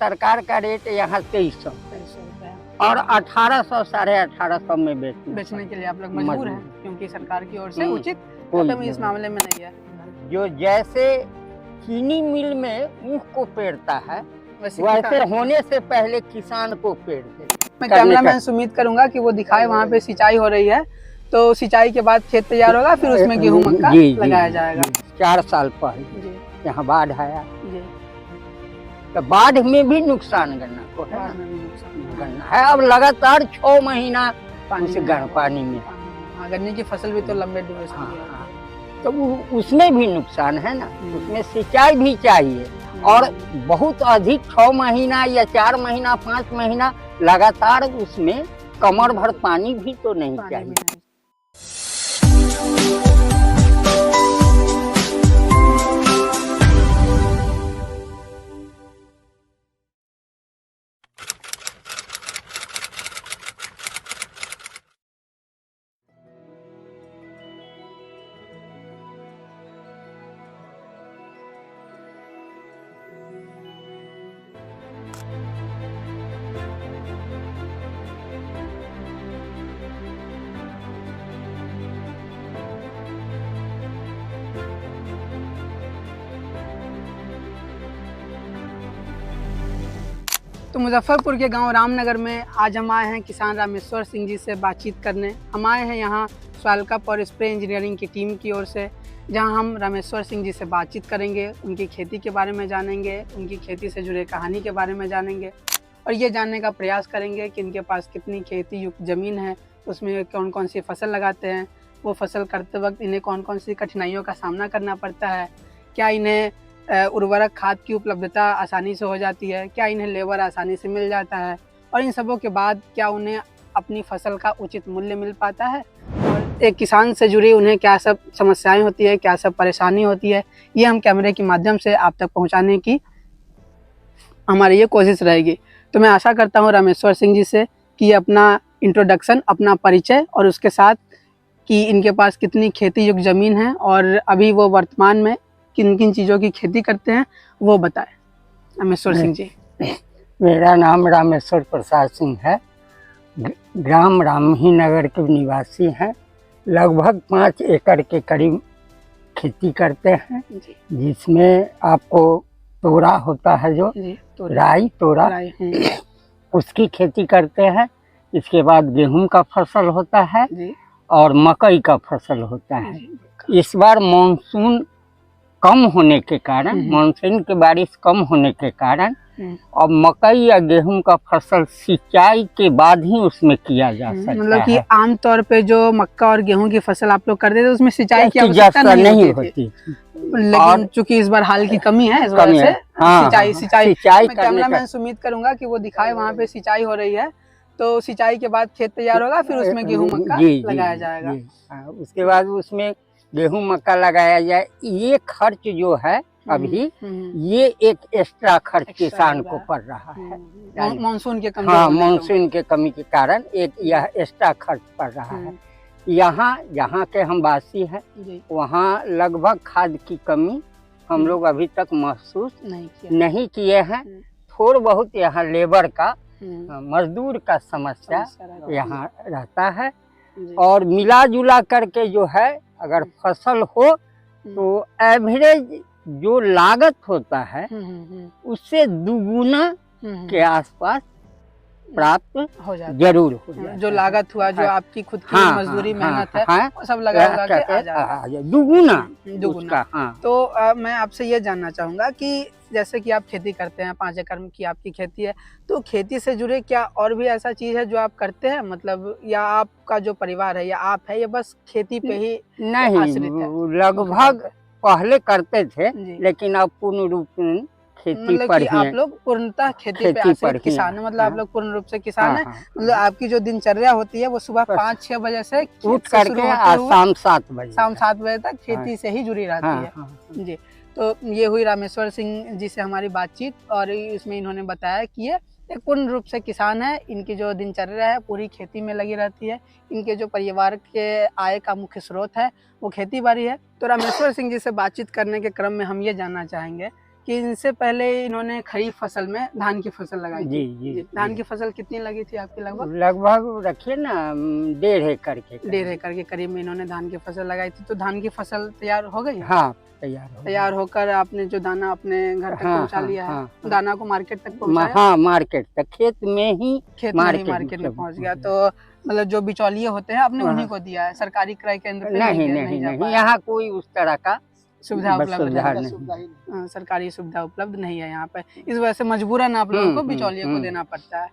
सरकार का रेट यहाँ 2300 और 1800 1850 में बेचने के लिए आप लोग मजबूर हैं, क्योंकि सरकार की ओर से उचित कोई कदम इस मामले में नहीं है। जो जैसे चीनी मिल में ऊख को पेरता है वैसे वैसे होने से पहले किसान को पेड़ दे। मैं कैमरामैन से उम्मीद करूंगा कि वो दिखाए वहाँ पे सिंचाई हो रही है, तो सिंचाई के बाद खेत तैयार होगा, फिर उसमें गेहूं मक्का लगाया जाएगा। 4 साल पहले यहाँ बाढ़ आया तो बाढ़ में भी नुकसान गन्ना को है, गन्ना है। अब लगातार 6 महीना पानी में गन्ने की फसल भी तो लंबे ड्यूरेशन की है, तो उसमें भी नुकसान है ना। उसमें सिंचाई भी चाहिए और बहुत अधिक 6 महीना या 4 महीना 5 महीना लगातार उसमें कमर भर पानी भी तो नहीं चाहिए। तो मुजफ्फरपुर के गांव रामनगर में आज हम आए हैं किसान रामेश्वर सिंह जी से बातचीत करने। हम आए हैं यहाँ सॉइल कप और स्प्रे इंजीनियरिंग की टीम की ओर से, जहां हम रामेश्वर सिंह जी से बातचीत करेंगे, उनकी खेती के बारे में जानेंगे, उनकी खेती से जुड़े कहानी के बारे में जानेंगे और ये जानने का प्रयास करेंगे कि इनके पास कितनी खेती युक्त ज़मीन है, उसमें कौन कौन सी फसल लगाते हैं, वो फसल करते वक्त इन्हें कौन कौन सी कठिनाइयों का सामना करना पड़ता है, क्या इन्हें उर्वरक खाद की उपलब्धता आसानी से हो जाती है, क्या इन्हें लेबर आसानी से मिल जाता है और इन सबों के बाद क्या उन्हें अपनी फसल का उचित मूल्य मिल पाता है और एक किसान से जुड़ी उन्हें क्या सब समस्याएं होती है, क्या सब परेशानी होती है, ये हम कैमरे के माध्यम से आप तक पहुंचाने की हमारी ये कोशिश रहेगी। तो मैं आशा करता हूं रामेश्वर सिंह जी से कि अपना इंट्रोडक्शन, अपना परिचय और उसके साथ कि इनके पास कितनी खेती युक्त ज़मीन है और अभी वो वर्तमान में किन किन चीज़ों की खेती करते हैं वो बताएं। रामेश्वर सिंह जी। मेरा नाम रामेश्वर प्रसाद सिंह है, ग्राम रामही नगर के निवासी हैं। लगभग 5 एकड़ के करीब खेती करते हैं, जिसमें आपको तोरा होता है जो राई तोरा उसकी खेती करते हैं। इसके बाद गेहूं का फसल होता है और मकई का फसल होता है। इस बार मानसून कम होने के कारण, मानसून की बारिश कम होने के कारण अब मकई या गेहूं का फसल सिंचाई के बाद ही उसमें किया जा सकता है। मतलब कि आमतौर पे जो मक्का और गेहूं की फसल आप लोग करते थे उसमें सिंचाई की आवश्यकता नहीं होती, लेकिन चूंकि इस बार हाल की कमी है, इस वजह से सिंचाई मैं कैमरामैन से उम्मीद करूंगा कि वो दिखाए वहाँ पे सिंचाई हो रही है, तो सिंचाई के बाद खेत तैयार होगा, फिर उसमें गेहूं मक्का लगाया जाएगा। उसके बाद उसमें गेहूं मक्का लगाया जाए। ये खर्च जो है अभी ये एक एक्स्ट्रा खर्च किसान को पड़ रहा है मानसून के कमी। हाँ, मानसून के कमी के कारण एक यह एक्स्ट्रा खर्च पड़ रहा है। यहाँ के हम वासी हैं, वहाँ लगभग खाद की कमी हम लोग अभी तक महसूस नहीं किए हैं। थोड़ा बहुत यहाँ लेबर का, मजदूर का समस्या यहाँ रहता है और मिला जुला करके जो है अगर फसल हो तो एवरेज जो लागत होता है उससे दुगुना के आसपास प्राप्त जरूर हो जाए। जो लागत हुआ, जो आपकी खुद की मजदूरी मेहनत है, वो सब लगा के आ जाएगा दुगुना। तो मैं आपसे ये जानना चाहूँगा कि जैसे कि आप खेती करते हैं, 5 एकड़ की आपकी खेती है, तो खेती से जुड़े क्या और भी ऐसा चीज़ है जो आप करते हैं, मतलब या आपका जो परिवार है या आप है ये बस खेती पे ही आश्रित है? लगभग पहले करते थे, लेकिन अब पूर्ण रूप से खेती पर ही आप लोग पूर्णतः खेती पे आश्रित किसान है। मतलब आप लोग पूर्ण रूप से किसान है। मतलब आपकी जो दिनचर्या होती है वो सुबह 5-6 बजे से उठ करके शाम 7 बजे तक खेती से ही जुड़ी रहती है जी। तो ये हुई रामेश्वर सिंह जी से हमारी बातचीत और इसमें इन्होंने बताया कि ये एक पूर्ण रूप से किसान है। इनकी जो दिनचर्या है पूरी खेती में लगी रहती है। इनके जो परिवार के आय का मुख्य स्रोत है वो खेती बाड़ी है। तो रामेश्वर सिंह जी से बातचीत करने के क्रम में हम ये जानना चाहेंगे कि इनसे पहले इन्होंने खरीफ फसल में धान की फसल लगाई थी। जी जी धान की फसल कितनी लगी थी आपकी लगभग? लगभग रखिए ना 1.5 एकड़ के 1.5 एकड़ के करीब में इन्होंने धान की फसल लगाई थी। तो धान की फसल तैयार हो गई है? हाँ तैयार हो तैयार होकर आपने जो दाना अपने घर तक हाँ, पहुंचा हाँ, लिया है, हाँ, हाँ। दाना को मार्केट तक पहुंचाया? हाँ मार्केट तक, खेत में ही खेत में ही मार्केट में पहुंच गया। तो मतलब जो बिचौलिए होते हैं आपने हाँ। उन्हीं को दिया है, सरकारी क्रय केंद्र पे नहीं गया, नहीं जा नहीं, पाया। यहाँ कोई उस तरह का सुविधा बस उपलब्ध सुविधा नहीं, नहीं। सरकारी सुविधा उपलब्ध नहीं है यहाँ पे। इस वजह से मजबूरन आप लोगों को बिचौलिए को देना पड़ता है।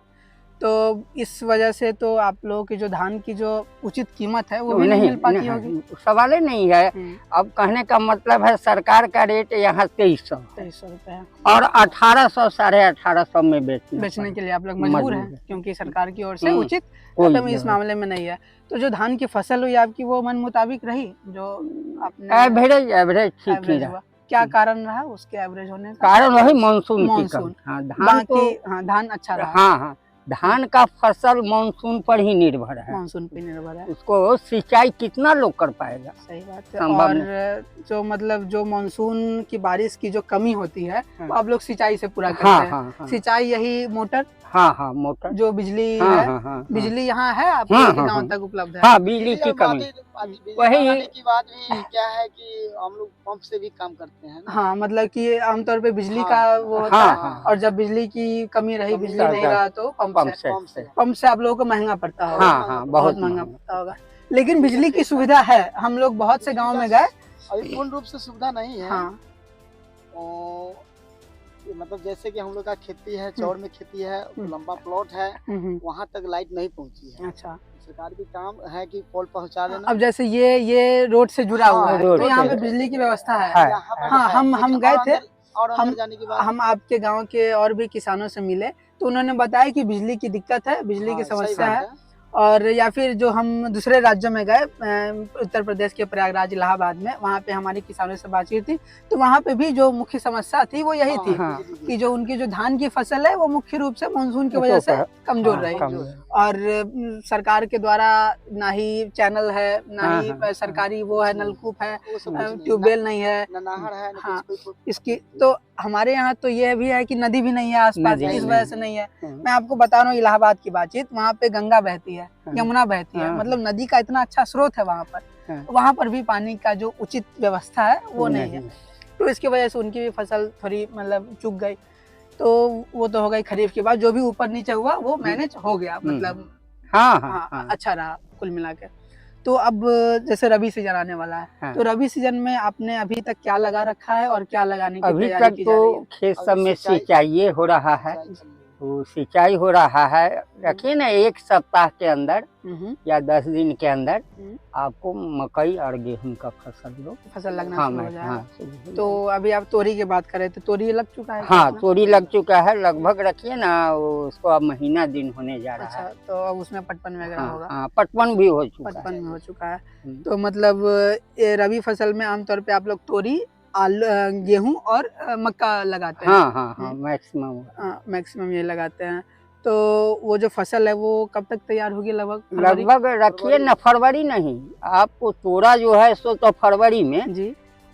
तो इस वजह से तो आप लोगों की जो धान की जो उचित कीमत है वो भी नहीं मिल पाती होगी। सवाल ही नहीं है। अब कहने का मतलब है सरकार का रेट यहाँ 2300 रुपए है और 1800 1850 में बेचने के लिए आप लोग मजबूर हैं, क्योंकि सरकार की ओर से उचित कोई रकम इस मामले में नहीं है। तो जो धान की फसल हुई आपकी वो मन मुताबिक रही, जो आपने एवरेज ठीक ही रहा। क्या कारण रहा उसके एवरेज होने का? कारण वही मानसून। हाँ, धान अच्छा रहा। हाँ धान का फसल मानसून पर ही निर्भर है। मानसून पर निर्भर है। उसको सिंचाई कितना लोग कर पाएगा? सही बात है। और जो मतलब जो मानसून की बारिश की जो कमी होती है वो आप लोग सिंचाई से पूरा करते हैं। सिंचाई यही मोटर? हाँ मोटर जो बिजली है, बिजली यहाँ है आपके गांव तक उपलब्ध है? हाँ बिजली की कमी वही की बात भी क्या है कि हम लोग पंप से भी काम करते हैं। हाँ, मतलब कि आमतौर पे बिजली का वो होता है। और जब बिजली की कमी रही, बिजली नहीं रहा तो पंप से आप लोगों को महंगा पड़ता होगा। हाँ बहुत महंगा पड़ता होगा। लेकिन बिजली की सुविधा है। हम लोग बहुत से गाँव में गए, अभी पूर्ण रूप से सुविधा नहीं है। हाँ। मतलब जैसे कि हम लोग का खेती है, चौड़ में खेती है, लंबा प्लॉट है, वहाँ तक लाइट नहीं पहुँची है। अच्छा। सरकार भी काम है कि पोल पहुँचा देना। अब जैसे ये रोड से जुड़ा हुआ है तो यहाँ पे बिजली की व्यवस्था है। हाँ, हम गए थे। हम आपके गांव के और भी किसानों से मिले तो उन्होंने बताया कि बिजली की दिक्कत है, बिजली की समस्या है। और या फिर जो हम दूसरे राज्यों में गए, उत्तर प्रदेश के प्रयागराज, इलाहाबाद में, वहाँ पे हमारे किसानों से बातचीत थी तो वहाँ पे भी जो मुख्य समस्या थी वो यही थी कि जो उनकी जो धान की फसल है वो मुख्य रूप से मानसून की वजह से कमजोर रही। और सरकार के द्वारा ना ही चैनल है, ना ही सरकारी वो है, नलकूप है, ट्यूबवेल नहीं है। हाँ, इसकी तो हमारे यहाँ तो ये भी है कि नदी भी नहीं है आसपास, इस वजह से नहीं है। मैं आपको बता रहा हूँ इलाहाबाद की बातचीत, वहाँ पे गंगा बहती है, यमुना बहती है, मतलब नदी का इतना अच्छा स्रोत है वहाँ पर। वहाँ पर भी पानी का जो उचित व्यवस्था है वो नहीं है। तो इसकी वजह से उनकी भी फसल थोड़ी मतलब चूक गई। तो वो तो हो गई खरीफ के बाद, जो भी ऊपर नीचे हुआ वो मैनेज हो गया, मतलब अच्छा रहा कुल मिला के। तो अब जैसे रबी सीजन आने वाला है, तो रबी सीजन में आपने अभी तक क्या लगा रखा है और क्या लगाने की तैयारी की जा रही है? अभी तक तो खेत सब में सिंचाई हो रहा है। तो सिंचाई हो रहा है, रखिए ना 1 सप्ताह के अंदर या 10 दिन के अंदर आपको मकई और गेहूं का फसल लगना शुरू हो जाएगा। तो अभी आप तोरी की बात करें तो तोरी लग चुका है? हाँ, तोरी लग चुका है लगभग। रखिए ना उसको अब महीना दिन होने जा रहा है। तो अब उसमें पटवन वगैरह होगा? हाँ, पटवन भी हो चुका है। तो मतलब रबी फसल में आमतौर पे आप लोग तोरी, आलू, गेहूं और मक्का लगाते हैं? हाँ, मैक्सिमम ये लगाते हैं। तो वो जो फसल है वो कब तक तैयार होगी? लगभग रखिए ना फरवरी नहीं, आपको तोरा जो है सो तो फरवरी में जी,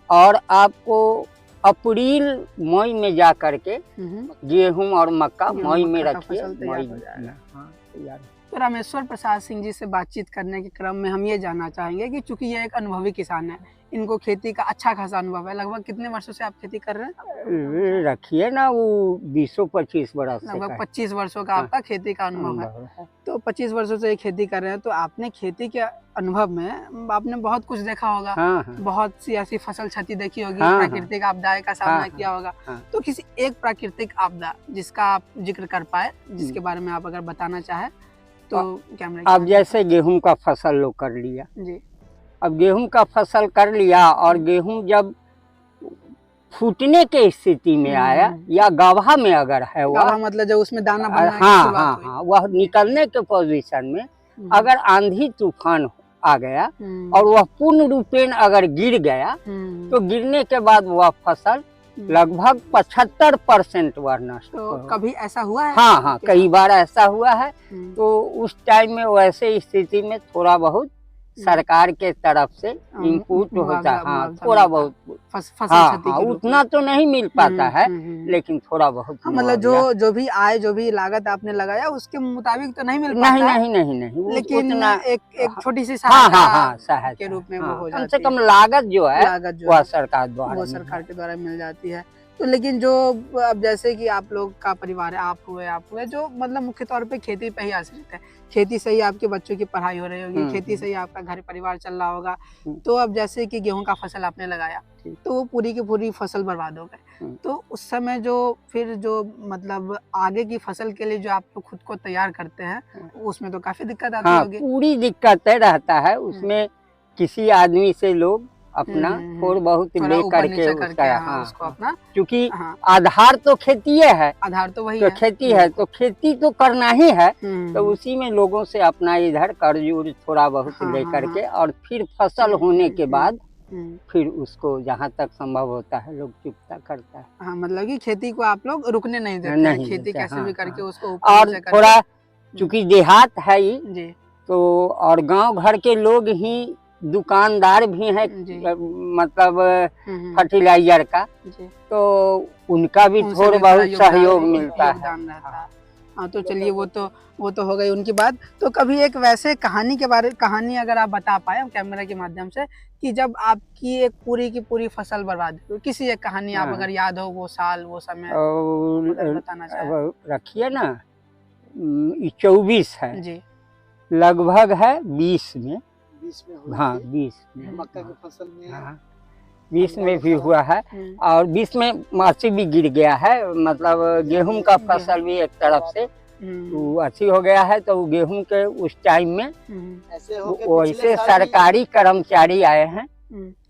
और आपको अप्रैल मई में जा करके गेहूं और मक्का मई में रखिए, तैयार। तो रामेश्वर प्रसाद सिंह जी से बातचीत करने के क्रम में हम ये जानना चाहेंगे कि चूंकि ये एक अनुभवी किसान है, इनको खेती का अच्छा खासा अनुभव है। लगभग कितने वर्षों से आप खेती कर रहे हैं? रखिए ना वो 20-25 वर्ष, लगभग 25 वर्षों का आपका खेती का अनुभव है। तो 25 वर्षों से ये खेती कर रहे हैं, तो आपने खेती के अनुभव में आपने बहुत कुछ देखा होगा। बहुत सी ऐसी फसल क्षति देखी होगी, प्राकृतिक आपदाएं का सामना किया होगा। तो किसी एक प्राकृतिक आपदा जिसका आप जिक्र कर पाए, जिसके बारे में आप अगर बताना चाहे तो कैमरा। अब जैसे गेहूं का फसल लोग कर लिया जी, अब गेहूं का फसल कर लिया और गेहूं जब फूटने के स्थिति में आया या गवाह में अगर है वह, मतलब जब उसमें दाना बनना हाँ, वह निकलने के पोजीशन में अगर आंधी तूफान आ गया और वह पूर्ण रूपेण अगर गिर गया तो गिरने के बाद वह फसल लगभग 75% वह नष्ट। तो कभी ऐसा हुआ है? हाँ, कई बार ऐसा हुआ है। तो उस टाइम में वैसे स्थिति में थोड़ा बहुत सरकार के तरफ से इनपुट होता है। हाँ, थोड़ा बहुत फसल हाँ क्षति हाँ के रूप उतना तो नहीं मिल पाता है, में। लेकिन थोड़ा बहुत हाँ, मतलब मुआवजा। जो भी आय, जो भी लागत आपने लगाया उसके मुताबिक तो नहीं मिल नहीं पाता है, नहीं नहीं नहीं लेकिन उतना एक छोटी सी हाँ हाँ सहायता हाँ सहायता के रूप में वो हाँ, हो कम जाती से है। कम लागत जो है लागत जो वह है सरकार द्वारा वो मिल सरकार के द्वारा मिल जाती है। तो लेकिन जो अब जैसे कि आप लोग का परिवार है, आप हुए जो मतलब मुख्य तौर पे खेती पे ही आश्रित है, खेती से ही आपके बच्चों की पढ़ाई हो रही होगी, खेती से ही आपका घर परिवार चल रहा होगा। तो अब जैसे कि गेहूं का फसल आपने लगाया तो वो पूरी की पूरी फसल बर्बाद हो गई, तो उस समय जो फिर जो मतलब आगे की फसल के लिए जो आप लोग खुद को तैयार करते हैं उसमें तो काफी दिक्कत आती हाँ, होगी। पूरी दिक्कत रहता है उसमें। किसी आदमी से लोग अपना थोड़ा बहुत थोड़ा ले ऊपर करके नीचे करके उसका हाँ, उसको अपना क्योंकि हाँ, आधार तो खेती है, आधार तो वही तो है। खेती है तो खेती तो करना ही है, तो तो उसी में लोगों से अपना इधर कर्ज उर्ज थोड़ा बहुत हाँ, ले हाँ, करके और फिर फसल होने के बाद हम्म। फिर उसको जहाँ तक संभव होता है लोग चुकता करता है। हाँ, मतलब कि खेती को आप लोग रुकने नहीं देते हैं, नहीं खेती देते, कैसे हाँ, भी करके हाँ। उसको ऊपर और नीचे करके थोड़ा चूंकि देहात है ये जी तो, और गांव घर के लोग ही दुकानदार भी हैं, जी मतलब हम्म, फर्टिलाइजर का, जी तो उनका भी उनसे थोड़ा भी थोड़ा बहुत सहयोग मिलता है। योगदान रहता है। हाँ, तो चलिए वो तो हो गई उनकी बात। तो कभी एक वैसे कहानी अगर आप बता पाए कैमरा के माध्यम से कि जब आपकी एक पूरी की पूरी फसल बर्बाद हुई, किसी एक कहानी आप अगर याद हो, वो साल वो समय अगर बताना चाहें। और रखिए ना 24 है, जी लगभग है 20 में, 20 में हुई हाँ थी। 20 में, मक्का की फसल में हाँ 20 में भी हुआ है, और 20 में मार्ची भी गिर गया है, मतलब गेहूं का फसल भी एक तरफ से वो अच्छी हो गया है। तो गेहूं के उस टाइम में ऐसे हो के वैसे सरकारी कर्मचारी आए हैं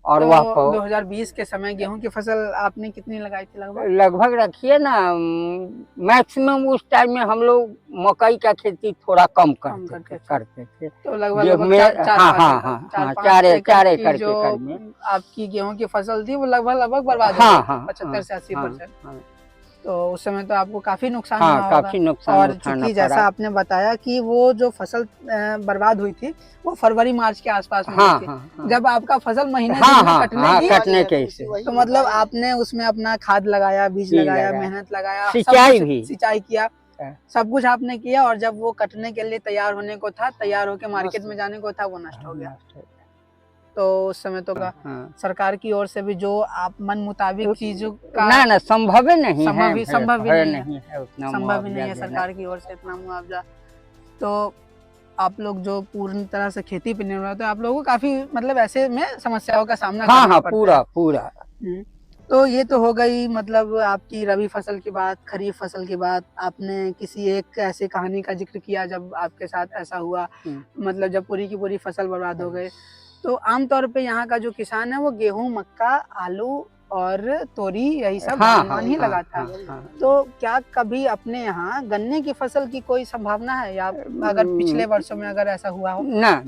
और वह 2020 के समय गेहूं की फसल आपने कितनी लगाई थी लगभग? लगभग रखिए ना मैक्सिमम उस टाइम में हम लोग मकई का खेती थोड़ा कम करते थे। तो लगभग चार एकड़ के में आपकी गेहूं की फसल थी, वो लगभग बर्बाद हो गई, 75 से 80%। तो उस समय तो आपको काफी नुकसान हुआ होगा। काफी नुकसान और चूंकि जैसा आपने बताया कि वो जो फसल बर्बाद हुई थी वो फरवरी मार्च के आसपास में हुई थी, जब आपका फसल महीने कटने के तो मतलब आपने उसमें अपना खाद लगाया, बीज लगाया, मेहनत लगाया, सिंचाई किया, सब कुछ आपने किया, और जब वो कटने के लिए तैयार होने को था, तैयार होकर मार्केट में जाने को था, वो नष्ट हो गया। तो उस समय तो सरकार की ओर से भी जो आप मन मुताबिक चीजों का ना संभव ही नहीं है सरकार की ओर से इतना मुआवजा। तो आप लोग जो पूर्ण तरह से खेती पे निर्भर होते हैं, आप लोगों को काफी मतलब ऐसे में समस्याओं का सामना करना पड़ता है। पूरा। तो ये तो हो गई मतलब आपकी रबी फसल की बात, खरीफ फसल की बात। आपने किसी एक ऐसे कहानी का जिक्र किया जब आपके साथ ऐसा हुआ, मतलब जब पूरी की पूरी फसल बर्बाद हो गई। तो आमतौर पे यहाँ का जो किसान है वो गेहूं, मक्का, आलू और तोरी यही सब धान ही लगाता है। तो क्या कभी अपने यहाँ गन्ने की फसल की कोई संभावना है, या अगर पिछले वर्षों में अगर ऐसा हुआ हो? ना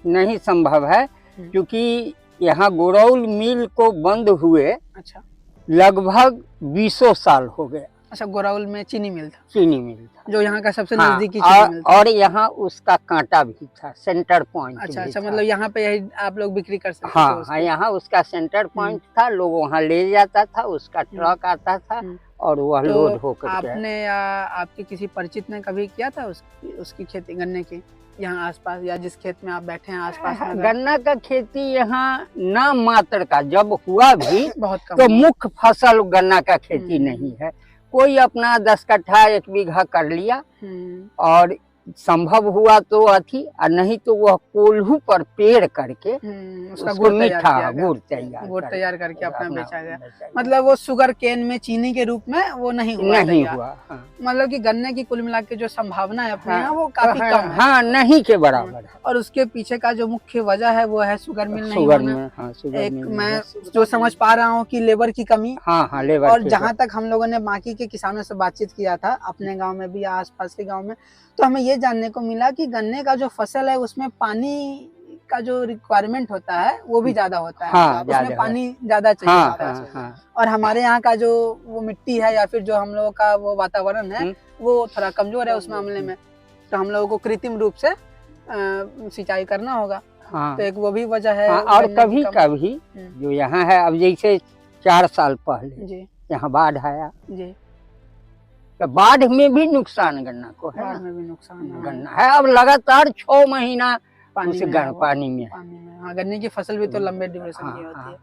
नहीं संभव है, क्योंकि यहाँ गोरौल मिल को बंद हुए अच्छा लगभग 20 साल हो गए। अच्छा, गोरौल में चीनी मिल था जो यहाँ का सबसे नजदीकी चीनी मिल था। और यहाँ उसका कांटा भी था, सेंटर पॉइंट। अच्छा, मतलब यहाँ पे यही आप लोग बिक्री कर सकते थे? हाँ, यहाँ उसका सेंटर पॉइंट था, लोग वहाँ ले जाता था, उसका ट्रक आता था और वह लोड होकर आपने या आपके किसी परिचित ने कभी किया था उसकी खेती गन्ने की यहाँ आसपास, या जिस खेत में आप बैठे हैं आसपास में? गन्ना का खेती यहाँ नाम मात्र का, जब हुआ भी बहुत कम, तो मुख्य फसल गन्ना का खेती नहीं है। कोई अपना 10 कट्ठा 1 बीघा कर लिया, और संभव हुआ तो अथी, और नहीं तो वह कोल्हू पर पेड़ करके उसको मीठा गुड़ तैयार करके अपना बेचा गया। मतलब वो शुगर केन में चीनी के रूप में वो नहीं हुआ। मतलब कि गन्ने की कुल मिला के जो संभावना है अपने यहाँ वो काफी कम है। हाँ, नहीं के बराबर है। और उसके पीछे का जो मुख्य वजह है वो है शुगर मिल नहीं होना। एक मैं जो समझ पा रहा हूँ कि लेबर की कमी। लेबर। और जहाँ तक हम लोगों ने बाकी के किसानों से बातचीत किया था अपने गाँव में भी या आसपास के गाँव में, तो हमें ये जानने को मिला कि गन्ने का जो फसल है उसमें पानी का जो रिक्वायरमेंट होता है वो भी ज्यादा होता है। उसमें पानी ज्यादा चाहिए होता है। और हमारे यहाँ का जो वो मिट्टी है या फिर जो हम लोगों का वो वातावरण है वो थोड़ा कमजोर है उस मामले में, तो हम लोगों को कृत्रिम रूप से सिंचाई करना होगा। हाँ तो एक वो भी वजह है। हाँ, और गन्ने की कभी कभी जो यहाँ है, अब जैसे 4 साल पहले जी यहाँ बाढ़ आया, जी, तो बाढ़ में भी नुकसान गन्ना को है बाढ़ ना। में भी नुकसान है। गन्ना है अब लगातार 6 महीना पानी उस में है वो, पानी में है। पानी में। हाँ, गन्ने की फसल भी तो लंबे ड्यूरेशन की होती है।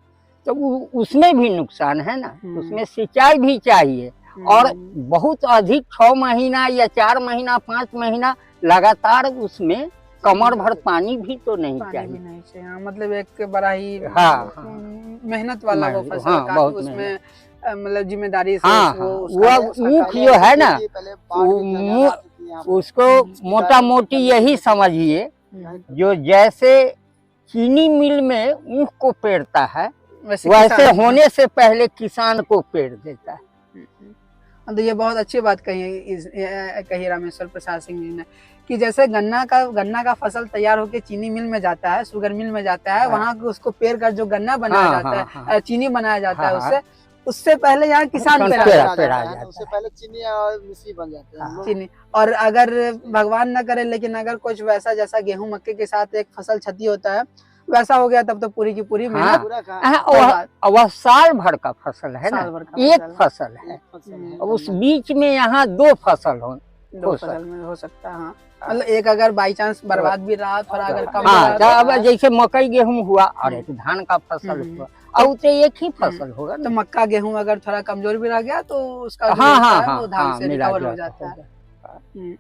तो उसमें भी नुकसान है ना, उसमें सिंचाई भी चाहिए। और बहुत अधिक 6 महीना या 4 महीना 5 महीना लगातार उसमें कमर भर पानी भी तो नहीं पानी चाहिए। भी नहीं चाहिए। हाँ, मतलब एक बड़ा ही मेहनत वाला वो फसल हाँ, है, काफी बहुत उसमें मतलब जिम्मेदारी से हाँ वो हाँ, वो मुख जो है ना, उसको मोटा मोटी यही समझिए, जो जैसे चीनी मिल में ऊख को पेरता है, वैसे होने से पहले किसान को पेड़ देता है। तो ये बहुत अच्छी बात कही रामेश्वर प्रसाद सिंह जी ने, कि जैसे गन्ना का फसल तैयार होकर चीनी मिल में जाता है, शुगर मिल में जाता है, वहाँ उसको पेर कर जो गन्ना बनाया जाता है, चीनी बनाया जाता है, उससे पहले यहाँ किसान पेरा जाता है, उससे पहले चीनी और मिश्री बन जाते हैं चीनी। और अगर भगवान न करे, लेकिन अगर कुछ वैसा जैसा गेहूं मक्के के साथ एक फसल क्षति होता है वैसा हो गया, तब तो पूरी की पूरी मेहनत। वह साल भर का फसल है ना, एक फसल है। उस बीच में यहाँ 2 फसल दो फसल में हो सकता है। हाँ, मतलब एक अगर बाई चांस बर्बाद भी रहा, थोड़ा अगर कम रहा, जैसे मकई गेहूं हुआ और एक धान का फसल हुआ, और तो एक ही फसल होगा तो मक्का गेहूं अगर थोड़ा कमजोर भी रह गया तो उसका वो धान से रिकवर हो जाता है।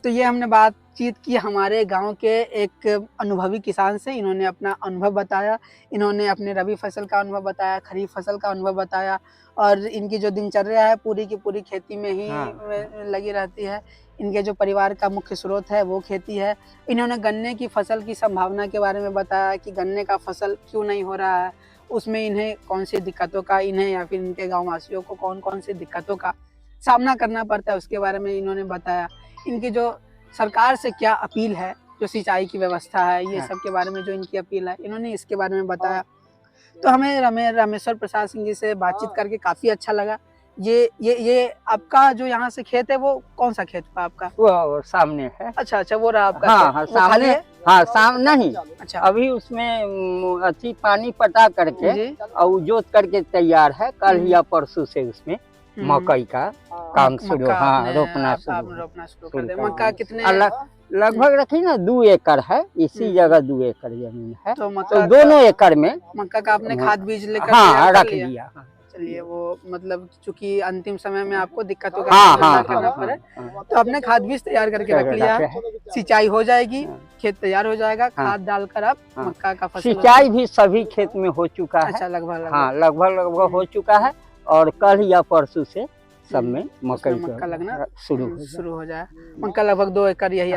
तो ये हमने बातचीत की हमारे गांव के एक अनुभवी किसान से। इन्होंने अपना अनुभव बताया, इन्होंने अपने रबी फसल का अनुभव बताया, खरीफ फसल का अनुभव बताया, और इनकी जो दिनचर्या है पूरी की पूरी खेती में ही लगी रहती है। इनके जो परिवार का मुख्य स्रोत है वो खेती है। इन्होंने गन्ने की फसल की संभावना के बारे में बताया कि गन्ने का फसल क्यों नहीं हो रहा है, उसमें इन्हें कौन सी दिक्कतों का, इन्हें या फिर इनके गाँव वासियों को कौन कौन सी दिक्कतों का सामना करना पड़ता है, उसके बारे में इन्होंने बताया। इनकी जो सरकार से क्या अपील है, जो सिंचाई की व्यवस्था है, ये सब के बारे में जो इनकी अपील है, इन्होंने इसके बारे में बताया। तो हमें रामेश्वर प्रसाद सिंह जी से बातचीत करके काफी अच्छा लगा। ये आपका जो यहाँ से खेत है, वो कौन सा खेत हुआ आपका? वो सामने है। अच्छा, वो रहा आपका? हाँ, सामने। हाँ, सामने नहीं। अच्छा, अभी उसमें अच्छी पानी पटा करके और जोत करके तैयार है। कल या परसों से उसमें मकई का काम शुरू, रोपना शुरू कर दे। मक्का कितने लगभग रखी ना 2 एकड़ है, इसी जगह 2 एकड़ जमीन है, तो दोनों एकड़ में मक्का का आपने खाद बीज लेकर रख लिया। चलिए, वो मतलब चूंकि अंतिम समय में आपको दिक्कतों का सामना करना पड़े, तो आपने खाद बीज तैयार करके रख लिया, सिंचाई हो जाएगी, खेत तैयार हो जाएगा, खाद डालकर आप मक्का का फसल। सिंचाई भी सभी खेत में हो चुका है। अच्छा, लगभग लगभग हो चुका है, और कल या परसों से सब में मक्का लगना शुरू हो जाए। मक्का मक्का लगभग 2 एकड़ यही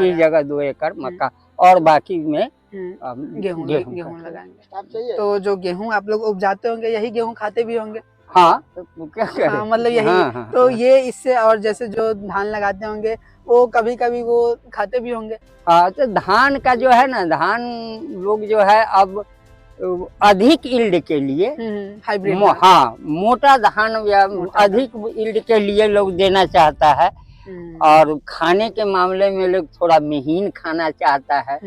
ये जगह 2 एकड़ मक्का, और बाकी में गेहूं लगाएंगे। तो जो गेहूं आप लोग उपजाते होंगे, यही गेहूं खाते भी होंगे? क्या मतलब यही। तो ये इससे, और जैसे जो धान लगाते होंगे वो कभी कभी वो खाते भी होंगे? हाँ, तो धान का जो है ना, धान लोग जो है अब अधिक यील्ड के लिए हाइब्रिड, मोटा धान या अधिक यील्ड के लिए लोग देना चाहता है, और खाने के मामले में लोग थोड़ा महीन खाना चाहता है,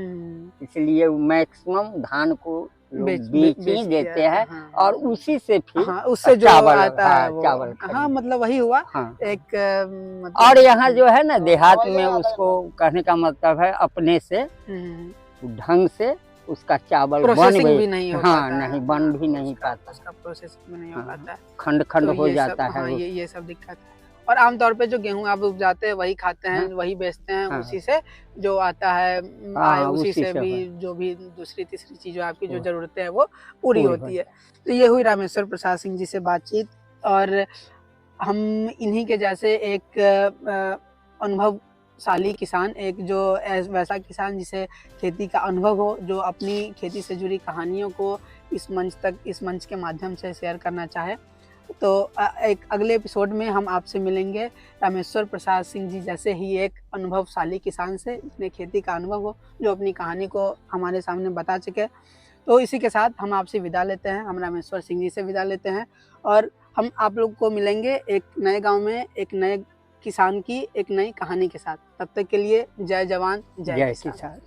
इसलिए मैक्सिमम धान को बेच ही देते हैं, और उसी से फिर उससे जो आता है चावल। हाँ, मतलब वही हुआ एक और यहाँ जो है ना देहात में, उसको कहने का मतलब है अपने से ढंग से उसका चावल भी नहीं हो पाता, नहीं बन भी नहीं पाता, उसका प्रोसेसिंग भी नहीं हो पाता, खंड हो जाता है। ये सब दिक्कत है। और आमतौर पे जो गेहूं आप उपजाते हैं वही खाते हैं, वही बेचते हैं, उसी से जो आता है उसी से भी जो भी दूसरी तीसरी चीजों आपकी जो जरूरतें हैं वो पूरी होती है। तो ये हुई रामेश्वर प्रसाद सिंह जी से बातचीत, और हम इन्हीं के जैसे एक अनुभवशाली किसान, एक जो वैसा किसान जिसे खेती का अनुभव हो, जो अपनी खेती से जुड़ी कहानियों को इस मंच के माध्यम से शेयर करना चाहे, तो एक अगले एपिसोड में हम आपसे मिलेंगे रामेश्वर प्रसाद सिंह जी जैसे ही एक अनुभवशाली किसान से, जिसने खेती का अनुभव हो, जो अपनी कहानी को हमारे सामने बता चुके। तो इसी के साथ हम आपसे विदा लेते हैं, हम रामेश्वर सिंह जी से विदा लेते हैं, और हम आप लोग को मिलेंगे एक नए गांव में, एक नए किसान की एक नई कहानी के साथ। तब तक के लिए जय जवान जय किसान।